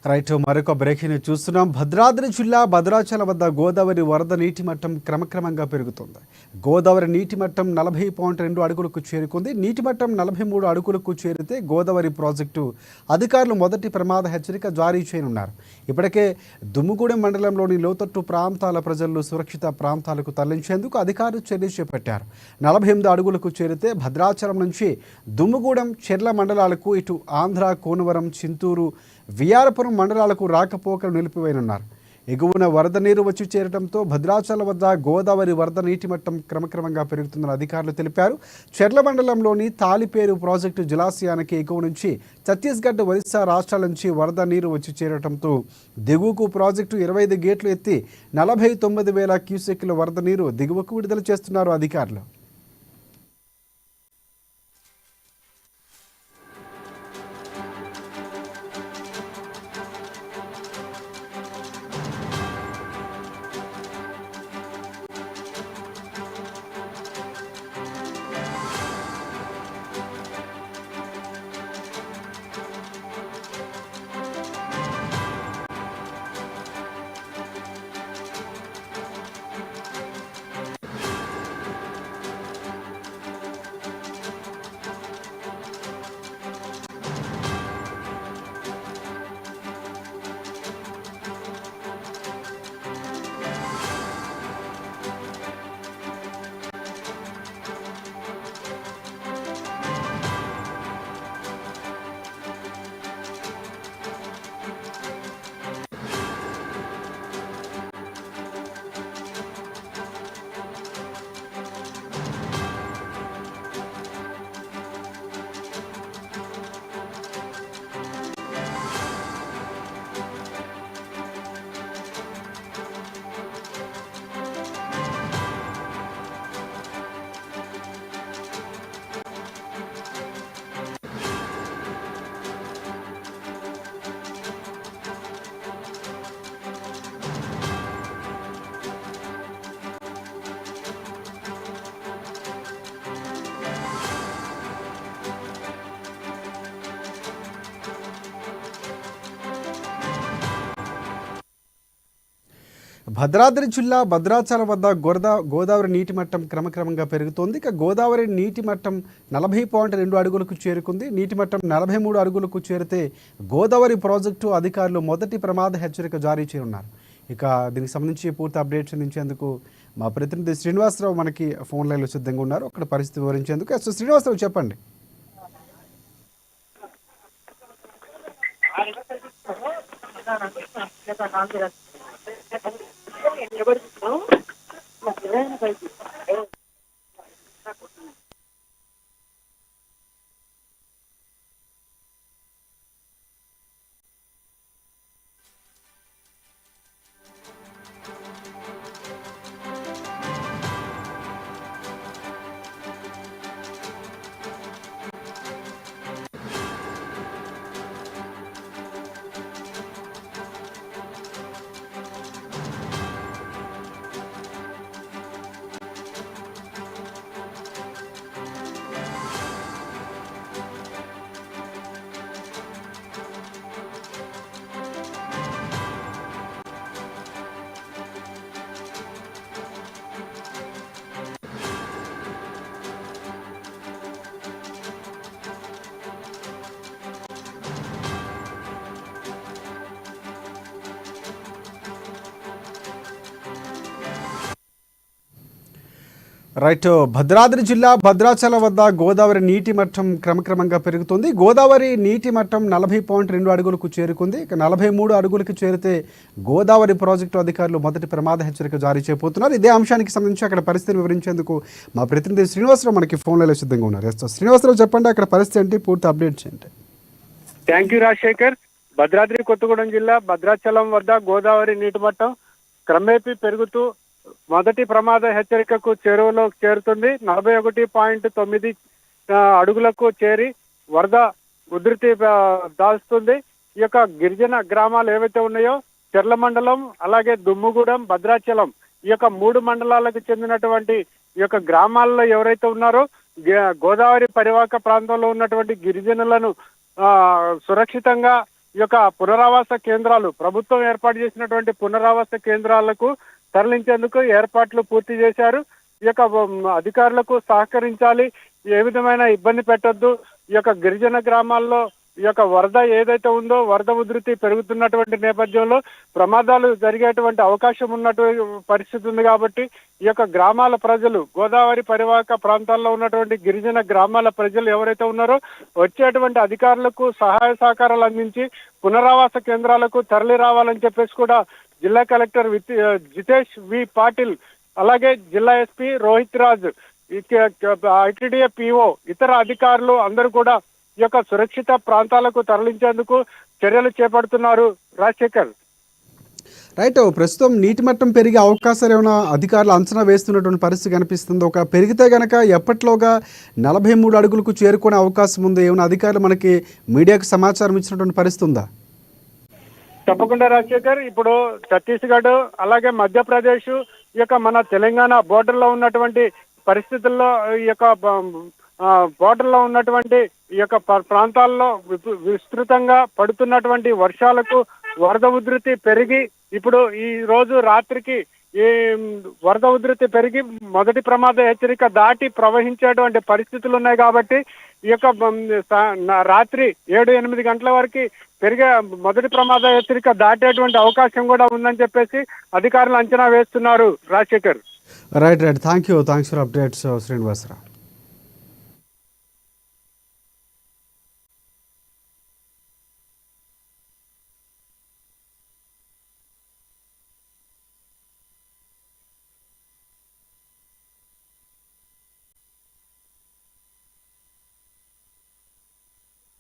Right మరొక breaking news చూస్తున్నాం. భద్రాద్రి జిల్లా భద్రాచలం వద్ద గోదావరి వరద నీటి మట్టం క్రమక్రమంగా పెరుగుతుంది. గోదావరి నీటి మట్టం 40.2 అడుగులకు చేరుకుంది. నీటి మట్టం 43 అడుగులకు చేరితే గోదావరి ప్రాజెక్టు అధికారులు మొదటి ప్రమాద హెచ్చరిక జారీ చేయనున్నారు. ఇప్పటికే దుమ్ముగూడెం మండలంలోని లోతట్టు ప్రాంతాల ప్రజలను సురక్షిత ప్రాంతాలకు తరలించేందుకు అధికారులు చర్యలు చేపట్టారు. 48 అడుగులకు చేరితే భద్రాచలం నుంచి దుమ్ముగూడెం చెర్ల మండలాలకు, ఇటు ఆంధ్ర కోనవరం, చింతూరు, వియారపురం మండలాలకు రాకపోకలు నిలిపివేయనున్నారు. ఎగువన వరద నీరు వచ్చి చేరడంతో భద్రాచలం వద్ద గోదావరి వరద నీటి మట్టం క్రమక్రమంగా పెరుగుతుందని అధికారులు తెలిపారు. చెర్ల మండలంలోని తాలిపేరు ప్రాజెక్టు జలాశయానికి ఎగువ నుంచి ఛత్తీస్గఢ్, ఒరిస్సా రాష్ట్రాల నుంచి వరద నీరు వచ్చి చేరడంతో దిగువకు ప్రాజెక్టు 25 గేట్లు ఎత్తి 49,000 క్యూసెక్కుల వరద నీరు దిగువకు విడుదల చేస్తున్నారు అధికారులు. భద్రాద్రి జిల్లా భద్రాచలం వద్ద గోదావరి నీటి మట్టం క్రమక్రమంగా పెరుగుతోంది. ఇక గోదావరి నీటి మట్టం 40.2 అడుగులకు చేరుకుంది. నీటి మట్టం 43 అడుగులకు చేరితే గోదావరి ప్రాజెక్టు అధికారులు మొదటి ప్రమాద హెచ్చరిక జారీ చేయనున్నారు. ఇక దీనికి సంబంధించి పూర్తి అప్డేట్స్ అందించేందుకు మా ప్రతినిధి శ్రీనివాసరావు మనకి ఫోన్ లైన్లో సిద్ధంగా ఉన్నారు. అక్కడ పరిస్థితి వివరించేందుకు. శ్రీనివాసరావు, చెప్పండి. రైట్, భద్రాద్రి జిల్లా భద్రాచలం వద్ద గోదావరి నీటి మట్టం క్రమక్రమంగా పెరుగుతుంది. గోదావరి నీటి మట్టం 40.2 అడుగులకు చేరుకుంది. ఇక 43 అడుగులకు చేరితే గోదావరి ప్రాజెక్టు అధికారులు మొదటి ప్రమాద హెచ్చరిక జారీ చేయబోతున్నారు. ఇదే అంశానికి సంబంధించి అక్కడ పరిస్థితిని వివరించేందుకు మా ప్రతినిధి శ్రీనివాసరావు మనకి ఫోన్ లైన్లో సిద్ధంగా ఉన్నారు. శ్రీనివాసరావు, చెప్పండి, అక్కడ పరిస్థితి ఏంటి, పూర్తి అప్డేట్స్ ఏంటి? Thank you Rajasekhar. భద్రాద్రి కొత్తగూడెం జిల్లా భద్రాచలం వద్ద గోదావరి నీటి మట్టం క్రమేపీ పెరుగుతూ మొదటి ప్రమాద హెచ్చరికకు చెరువులో చేరుతుంది. 41.9 అడుగులకు చేరి వరద ఉధృతి దాల్స్తుంది. ఈ యొక్క గిరిజన గ్రామాలు ఏవైతే ఉన్నాయో చెర్ల మండలం, అలాగే దుమ్ముగూడెం, భద్రాచలం, ఈ యొక్క 3 మండలాలకు చెందినటువంటి ఈ యొక్క గ్రామాల్లో ఎవరైతే ఉన్నారో గోదావరి పరివాహక ప్రాంతంలో ఉన్నటువంటి గిరిజనులను సురక్షితంగా ఈ యొక్క పునరావాస కేంద్రాలు ప్రభుత్వం ఏర్పాటు చేసినటువంటి పునరావాస కేంద్రాలకు తరలించేందుకు ఏర్పాట్లు పూర్తి చేశారు. ఈ యొక్క అధికారులకు సహకరించాలి, ఏ విధమైన ఇబ్బంది పెట్టొద్దు. ఈ యొక్క గిరిజన గ్రామాల్లో ఈ యొక్క వరద ఏదైతే ఉందో వరద ఉధృతి పెరుగుతున్నటువంటి నేపథ్యంలో ప్రమాదాలు జరిగేటువంటి అవకాశం ఉన్నటువంటి పరిస్థితి ఉంది. కాబట్టి ఈ యొక్క గ్రామాల ప్రజలు, గోదావరి పరివాహక ప్రాంతాల్లో ఉన్నటువంటి గిరిజన గ్రామాల ప్రజలు ఎవరైతే ఉన్నారో వచ్చేటువంటి అధికారులకు సహాయ సహకారాలు అందించి పునరావాస కేంద్రాలకు తరలి రావాలని చెప్పేసి కూడా జిల్లా కలెక్టర్ జితేష్ వి పాటిల్, అలాగే జిల్లా SP Rohit Raj, ITDA PO, ఇతర అధికారులు అందరూ కూడా ఈ యొక్క సురక్షిత ప్రాంతాలకు తరలించేందుకు చర్యలు చేపడుతున్నారు. రాజశేఖర్, రైట్. ప్రస్తుతం నీటి మట్టం పెరిగే అవకాశాలు ఏమైనా అధికారులు అంచనా వేస్తున్నటువంటి పరిస్థితి కనిపిస్తుంది. ఒక పెరిగితే గనక ఎప్పట్లోగా 43 అడుగులకు చేరుకునే అవకాశం ఉంది. ఏమైనా అధికారులు మనకి మీడియాకు సమాచారం ఇచ్చినటువంటి పరిస్థితి ఉందా? తప్పకుండా రాజశేఖర్, ఇప్పుడు ఛత్తీస్గఢ్ అలాగే మధ్యప్రదేశ్ ఈ యొక్క మన తెలంగాణ బోర్డర్లో ఉన్నటువంటి పరిస్థితుల్లో ఈ యొక్క బోర్డర్లో ఉన్నటువంటి ఈ యొక్క ప్రాంతాల్లో విస్తృతంగా పడుతున్నటువంటి వర్షాలకు వరద ఉధృతి పెరిగి ఇప్పుడు ఈ రోజు రాత్రికి ఈ వరద ఉధృతి పెరిగి మొదటి ప్రమాద హెచ్చరిక దాటి ప్రవహించేటువంటి పరిస్థితులు ఉన్నాయి. కాబట్టి ఈ యొక్క రాత్రి 7-8 గంటల వరకు పెరిగే మొదటి ప్రమాద హెచ్చరిక దాటేటువంటి అవకాశం కూడా ఉందని చెప్పేసి అధికారులు అంచనా వేస్తున్నారు. Rajasekhar, right. Thanks for updates Srinivasarao.